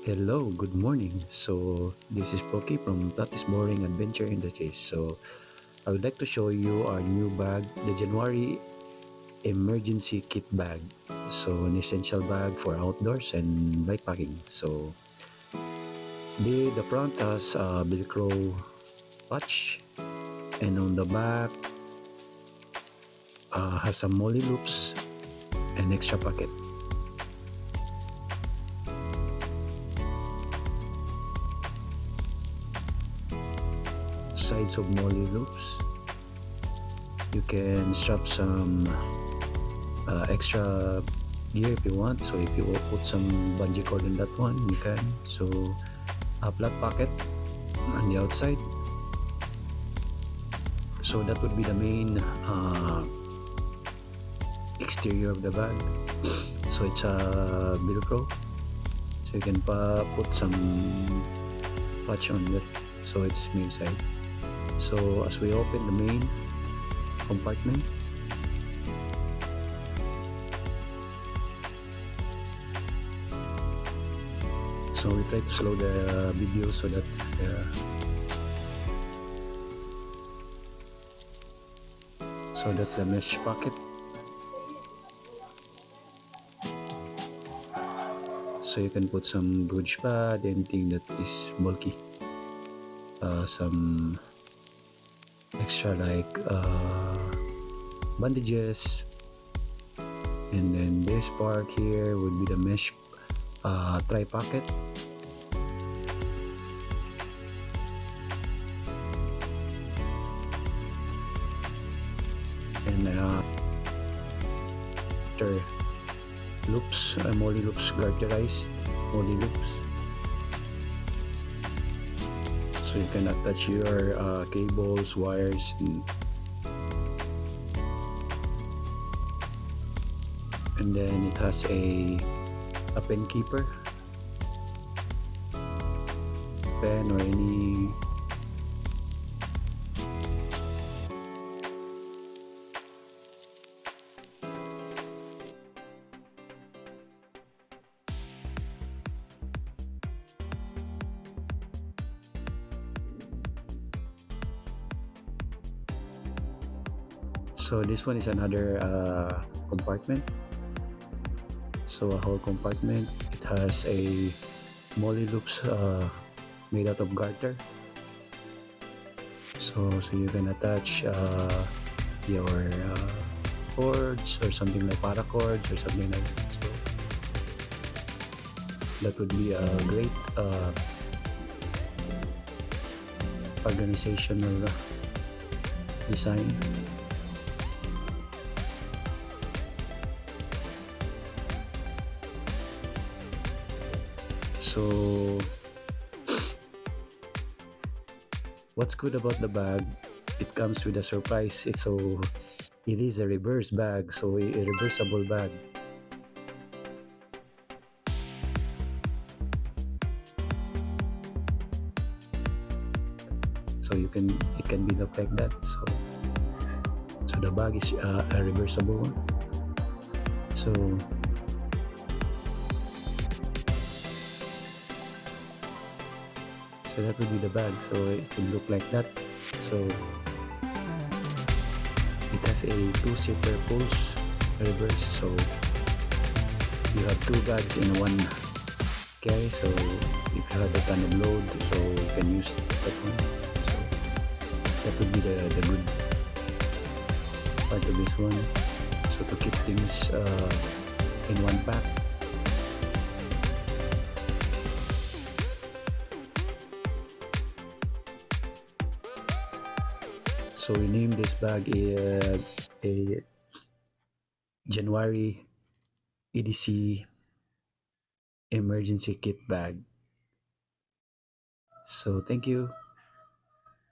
Hello, good morning. So, this is Poki from Tatis Boring Adventure in the Chase. So, I would like to show you our new bag, the January Emergency Kit Bag. So, an essential bag for outdoors and bikepacking. So, the front has a Velcro patch, and on the back has some molly loops and extra pocket. Sides of molly loops. You can strap some extra gear if you want. So if you put some bungee cord in that one, you can. So a flat pocket on the outside. So that would be the main exterior of the bag. So it's a Velcro. So you can put some patch on it. So it's inside. So as we open the main compartment, so we try to slow the video so that so that's the mesh pocket. So you can put some gooch pad, anything that is bulky, some extra like bandages, and then this part here would be the mesh tri pocket. And after loops, molly loops, garterized molly loops, so you can attach your cables, wires, and then it has a pen keeper, pen or any so this one is another compartment. So a whole compartment. It has a molly loops made out of garter. So you can attach your cords or something like paracords or something like that. So that would be a great organizational design. So what's good about the bag, it comes with a surprise. It is a reverse bag, so a reversible bag. So it can be looked like that. So the bag is a reversible one. So that would be the bag. So it would look like that. So it has a two-seater pulse reverse. So you have two bags in one carry. So if you have that kind of load, so you can use that one. So that would be the good part of this one. So to keep things in one pack. So we named this bag a January EDC Emergency Kit Bag. So thank you.